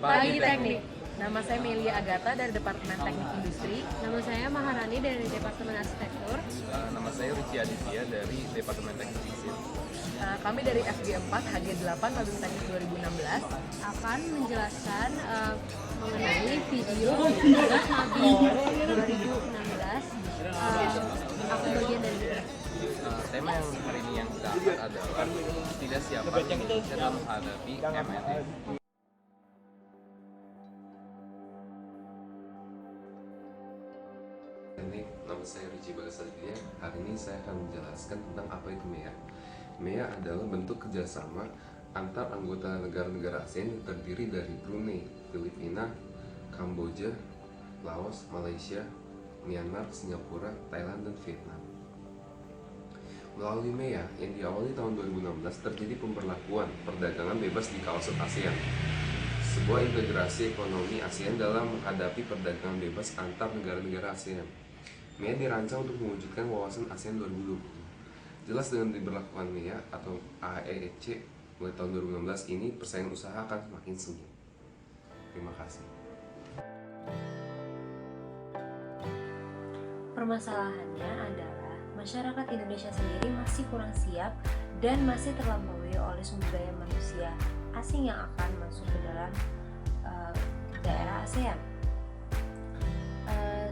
Pagi Teknik. Nama saya Melia Agatha dari Departemen Teknik Industri. Nama saya Maharani dari Departemen Arsitektur. Nama saya Rici Aditya dari Departemen Teknik Sipil. Kami dari FG4 HG8 Mabim Teknik 2016 Akan menjelaskan mengenai video 13 Mabim 2016. Aku bagian dari Tema yang hari ini yang kita angkat adalah tidak siapa Indonesia dalam menghadapi M&A. Nama saya Rici Bagasaditya. Hari ini saya akan menjelaskan tentang apa itu MEA. MEA adalah bentuk kerjasama antar anggota negara-negara ASEAN yang terdiri dari Brunei, Filipina, Kamboja, Laos, Malaysia, Myanmar, Singapura, Thailand, dan Vietnam. Melalui MEA yang diawali tahun 2016 terjadi pemberlakuan perdagangan bebas di kawasan ASEAN, sebuah integrasi ekonomi ASEAN dalam menghadapi perdagangan bebas antar negara-negara ASEAN. MEA dirancang untuk mewujudkan wawasan ASEAN 2020. Jelas dengan diberlakukan MEA atau AEC mulai tahun 2016 ini, persaingan usaha akan semakin sengit. Terima kasih. Permasalahannya adalah masyarakat Indonesia sendiri masih kurang siap dan masih terlampaui oleh sumber daya manusia asing yang akan masuk ke dalam daerah ASEAN.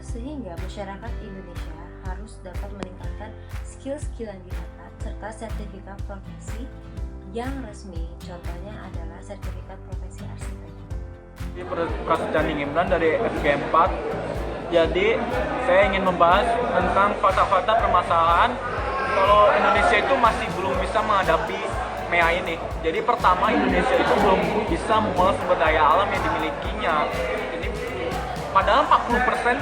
Sehingga masyarakat Indonesia harus dapat meningkatkan skill-skill yang didapat serta sertifikat profesi yang resmi. Contohnya adalah sertifikat profesi arsitek. Di Prasetya Imran dari FG4. Jadi saya ingin membahas tentang fakta-fakta permasalahan kalau Indonesia itu masih belum bisa menghadapi MEA ini. Jadi pertama, Indonesia itu belum bisa mengolah sumber daya alam yang dimilikinya. Ini padahal 40%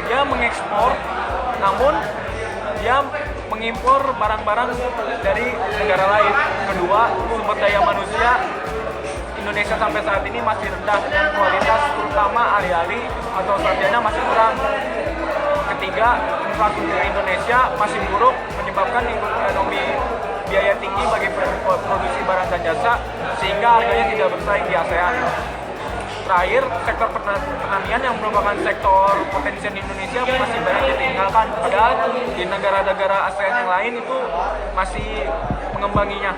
dia mengekspor, namun dia mengimpor barang-barang dari negara lain. Kedua, sumber daya manusia Indonesia sampai saat ini masih rendah dan kualitas terutama alih-alih atau sarjana masih kurang. Ketiga, infrastruktur Indonesia masih buruk menyebabkan ekonomi biaya tinggi bagi produksi barang dan jasa sehingga harganya tidak bersaing di ASEAN. Terakhir, sektor pertanian yang merupakan sektor potensial Indonesia masih banyak ditinggalkan, padahal di negara-negara ASEAN yang lain itu masih mengembanginya.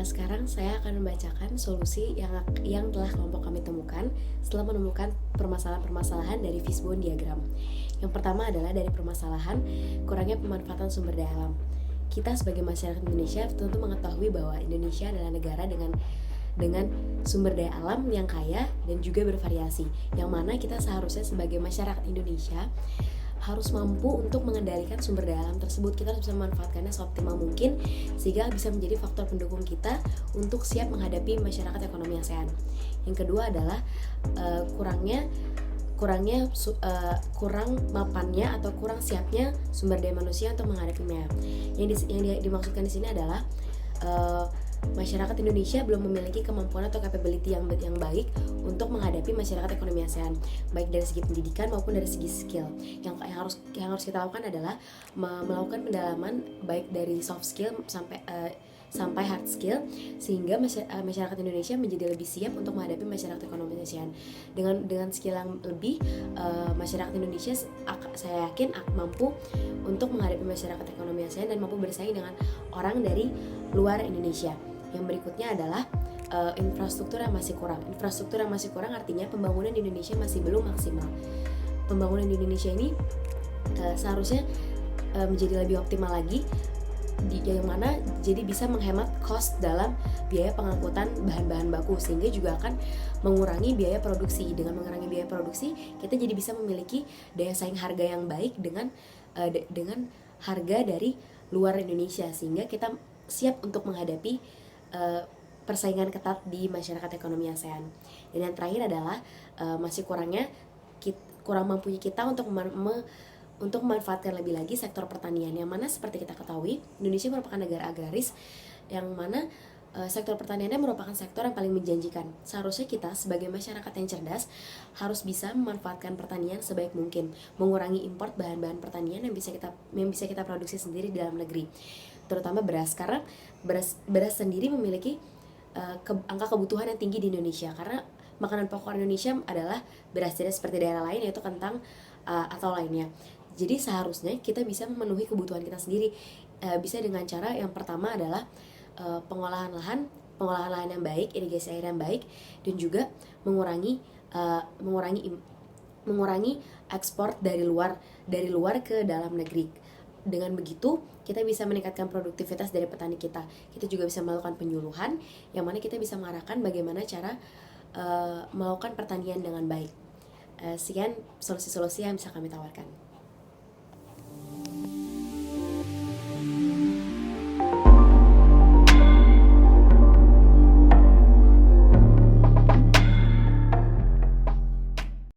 Sekarang saya akan membacakan solusi yang telah kelompok kami temukan setelah menemukan permasalahan-permasalahan dari fishbone diagram. Yang pertama adalah dari permasalahan kurangnya pemanfaatan sumber daya alam. Kita sebagai masyarakat Indonesia tentu mengetahui bahwa Indonesia adalah negara dengan sumber daya alam yang kaya dan juga bervariasi, yang mana kita seharusnya sebagai masyarakat Indonesia harus mampu untuk mengendalikan sumber daya alam tersebut. Kita harus bisa memanfaatkannya seoptimal mungkin sehingga bisa menjadi faktor pendukung kita untuk siap menghadapi masyarakat ekonomi ASEAN. Yang kedua adalah kurang mapannya atau kurang siapnya sumber daya manusia untuk menghadapi MEA. Yang dimaksudkan di sini adalah masyarakat Indonesia belum memiliki kemampuan atau capability yang baik untuk menghadapi masyarakat ekonomi ASEAN, baik dari segi pendidikan maupun dari segi skill. Yang harus kita lakukan adalah melakukan pendalaman baik dari soft skill sampai hard skill sehingga masyarakat Indonesia menjadi lebih siap untuk menghadapi masyarakat ekonomi ASEAN. Dengan skill yang lebih, masyarakat Indonesia saya yakin mampu untuk menghadapi masyarakat ekonomi ASEAN dan mampu bersaing dengan orang dari luar Indonesia. Yang berikutnya adalah infrastruktur yang masih kurang. Infrastruktur yang masih kurang artinya pembangunan di Indonesia masih belum maksimal. Pembangunan di Indonesia ini seharusnya menjadi lebih optimal lagi, yang mana jadi bisa menghemat cost dalam biaya pengangkutan bahan-bahan baku, sehingga juga akan mengurangi biaya produksi. Dengan mengurangi biaya produksi, kita jadi bisa memiliki daya saing harga yang baik dengan harga dari luar Indonesia, sehingga kita siap untuk menghadapi persaingan ketat di masyarakat ekonomi ASEAN. Dan yang terakhir adalah masih kurang mampunya kita untuk memanfaatkan lebih lagi sektor pertanian, yang mana seperti kita ketahui Indonesia merupakan negara agraris, yang mana sektor pertaniannya merupakan sektor yang paling menjanjikan. Seharusnya kita sebagai masyarakat yang cerdas harus bisa memanfaatkan pertanian sebaik mungkin, mengurangi import bahan-bahan pertanian yang bisa kita produksi sendiri di dalam negeri, terutama beras, karena beras sendiri memiliki angka kebutuhan yang tinggi di Indonesia, karena makanan pokok Indonesia adalah beras, tidak seperti daerah lain yaitu kentang atau lainnya. Jadi seharusnya kita bisa memenuhi kebutuhan kita sendiri, bisa dengan cara yang pertama adalah pengolahan lahan yang baik, irigasi air yang baik, dan juga mengurangi ekspor dari luar ke dalam negeri. Dengan begitu kita bisa meningkatkan produktivitas dari petani kita. Kita juga bisa melakukan penyuluhan, yang mana kita bisa mengarahkan bagaimana cara melakukan pertanian dengan baik. Sekian solusi-solusi yang bisa kami tawarkan.